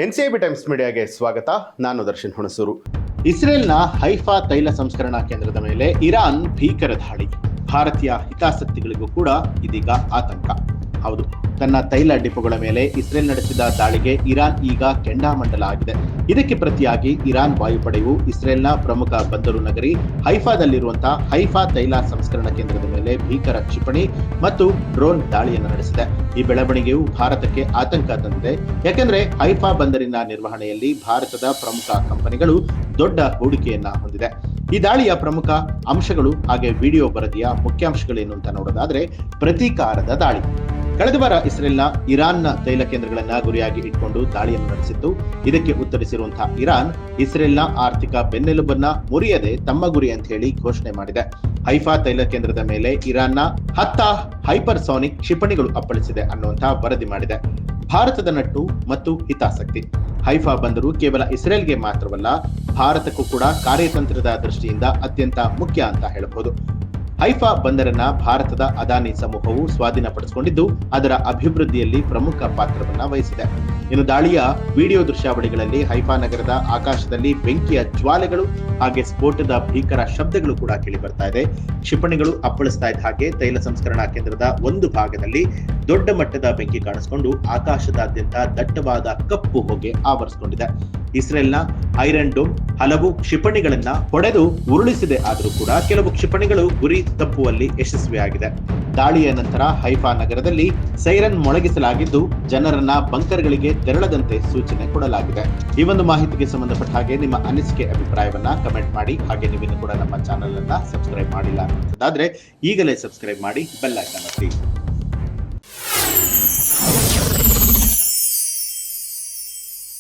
NCIB times ಮೀಡಿಯಾಗೆ ಸ್ವಾಗತ. ನಾನು Darshan Hunsur. ಇಸ್ರೇಲ್ನ Haifa ತೈಲ ಸಂಸ್ಕರಣಾ ಕೇಂದ್ರದ ಮೇಲೆ ಇರಾನ್ ಭೀಕರ ದಾಳಿ. ಭಾರತೀಯ ಹಿತಾಸಕ್ತಿಗಳಿಗೂ ಕೂಡ ಇದೀಗ ಆತಂಕ. ಹೌದು, ತನ್ನ ತೈಲ ಡಿಪೋಗಳ ಮೇಲೆ ಇಸ್ರೇಲ್ ನಡೆಸಿದ ದಾಳಿಗೆ ಇರಾನ್ ಈಗ ಕೆಂಡಾಮಂಡಲ ಆಗಿದೆ. ಇದಕ್ಕೆ ಪ್ರತಿಯಾಗಿ ಇರಾನ್ ವಾಯುಪಡೆಯು ಇಸ್ರೇಲ್ನ ಪ್ರಮುಖ ಬಂದರು ನಗರಿ ಹೈಫಾದಲ್ಲಿರುವಂತಹ ಹೈಫಾ ತೈಲ ಸಂಸ್ಕರಣಾ ಕೇಂದ್ರದ ಮೇಲೆ ಭೀಕರ ಕ್ಷಿಪಣಿ ಮತ್ತು ಡ್ರೋನ್ ದಾಳಿಯನ್ನು ನಡೆಸಿದೆ. ಈ ಬೆಳವಣಿಗೆಯು ಭಾರತಕ್ಕೆ ಆತಂಕ ತಂದಿದೆ. ಯಾಕೆಂದ್ರೆ ಹೈಫಾ ಬಂದರಿನ ನಿರ್ವಹಣೆಯಲ್ಲಿ ಭಾರತದ ಪ್ರಮುಖ ಕಂಪನಿಗಳು ದೊಡ್ಡ ಹೂಡಿಕೆಯನ್ನ ಹೊಂದಿದೆ. ಈ ದಾಳಿಯ ಪ್ರಮುಖ ಅಂಶಗಳು ಹಾಗೆ ವಿಡಿಯೋ ವರದಿಯ ಮುಖ್ಯಾಂಶಗಳೇನು ಅಂತ ನೋಡೋದಾದ್ರೆ, ಪ್ರತೀಕಾರದ ದಾಳಿ. ಕಳೆದ ವಾರ ಇಸ್ರೇಲ್ನ ಇರಾನ್ನ ತೈಲ ಕೇಂದ್ರಗಳನ್ನ ಗುರಿಯಾಗಿ ಇಟ್ಕೊಂಡು ದಾಳಿಯನ್ನು ನಡೆಸಿತ್ತು. ಇದಕ್ಕೆ ಉತ್ತರಿಸಿರುವಂತಹ ಇರಾನ್ ಇಸ್ರೇಲ್ನ ಆರ್ಥಿಕ ಬೆನ್ನೆಲುಬನ್ನ ಮುರಿಯದೆ ತಮ್ಮ ಗುರಿ ಅಂತ ಹೇಳಿ ಘೋಷಣೆ ಮಾಡಿದೆ. ಹೈಫಾ ತೈಲ ಕೇಂದ್ರದ ಮೇಲೆ ಇರಾನ್ನ 10 ಹೈಪರ್ಸಾನಿಕ್ ಕ್ಷಿಪಣಿಗಳು ಅಪ್ಪಳಿಸಿದೆ ಅನ್ನುವಂತಹ ವರದಿ ಮಾಡಿದೆ. ಭಾರತದ ನಟ್ಟು ಮತ್ತು ಹಿತಾಸಕ್ತಿ. ಹೈಫಾ ಬಂದರು ಕೇವಲ ಇಸ್ರೇಲ್ಗೆ ಮಾತ್ರವಲ್ಲ, ಭಾರತಕ್ಕೂ ಕೂಡ ಕಾರ್ಯತಂತ್ರದ ದೃಷ್ಟಿಯಿಂದ ಅತ್ಯಂತ ಮುಖ್ಯ ಅಂತ ಹೇಳಬಹುದು. ಹೈಫಾ ಬಂದರನ್ನ ಭಾರತದ ಅದಾನಿ ಸಮೂಹವು ಸ್ವಾಧೀನಪಡಿಸಿಕೊಂಡಿದ್ದು ಅದರ ಅಭಿವೃದ್ಧಿಯಲ್ಲಿ ಪ್ರಮುಖ ಪಾತ್ರವನ್ನ ವಹಿಸಿದೆ. ಇನ್ನು ದಾಳಿಯ ವಿಡಿಯೋ ದೃಶ್ಯಾವಳಿಗಳಲ್ಲಿ ಹೈಫಾ ನಗರದ ಆಕಾಶದಲ್ಲಿ ಬೆಂಕಿಯ ಜ್ವಾಲೆಗಳು ಹಾಗೆ ಸ್ಫೋಟದ ಭೀಕರ ಶಬ್ದಗಳು ಕೂಡ ಕೇಳಿ ಬರ್ತಾ ಇದೆ. ಕ್ಷಿಪಣಿಗಳು ಅಪ್ಪಳಿಸ್ತಾ ಇದ್ದ ಹಾಗೆ ತೈಲ ಸಂಸ್ಕರಣಾ ಕೇಂದ್ರದ ಒಂದು ಭಾಗದಲ್ಲಿ ದೊಡ್ಡ ಮಟ್ಟದ ಬೆಂಕಿ ಕಾಣಿಸಿಕೊಂಡು ಆಕಾಶದಾದ್ಯಂತ ದಟ್ಟವಾದ ಕಪ್ಪು ಹೊಗೆ ಆವರಿಸಿಕೊಂಡಿದೆ. ಇಸ್ರೇಲ್ನ ಐರನ್ ಡೋಮ್ ಹಲವು ಕ್ಷಿಪಣಿಗಳನ್ನ ಹೊಡೆದು ಉರುಳಿಸಿದೆ. ಆದರೂ ಕೂಡ ಕೆಲವು ಕ್ಷಿಪಣಿಗಳು ಗುರಿ ತಪ್ಪುವಲ್ಲಿ ಯಶಸ್ವಿಯಾಗಿದೆ. ದಾಳಿಯ ನಂತರ ಹೈಫಾ ನಗರದಲ್ಲಿ ಸೈರನ್ ಮೊಳಗಿಸಲಾಗಿದ್ದು ಜನರನ್ನ ಬಂಕರ್ಗಳಿಗೆ ತೆರಳದಂತೆ ಸೂಚನೆ ಕೊಡಲಾಗಿದೆ. ಈ ಒಂದು ಮಾಹಿತಿಗೆ ಸಂಬಂಧಪಟ್ಟ ಹಾಗೆ ನಿಮ್ಮ ಅನಿಸಿಕೆ ಅಭಿಪ್ರಾಯವನ್ನ ಕಮೆಂಟ್ ಮಾಡಿ. ಹಾಗೆ ನೀವಿನ್ನು ಕೂಡ ನಮ್ಮ ಚಾನೆಲ್ ಅನ್ನ ಸಬ್ಸ್ಕ್ರೈಬ್ ಮಾಡಿಲ್ಲ ಅನ್ನೋದಾದ್ರೆ ಈಗಲೇ ಸಬ್ಸ್ಕ್ರೈಬ್ ಮಾಡಿ, ಬೆಲ್ ಐಕಾನ್ ಒತ್ತಿ.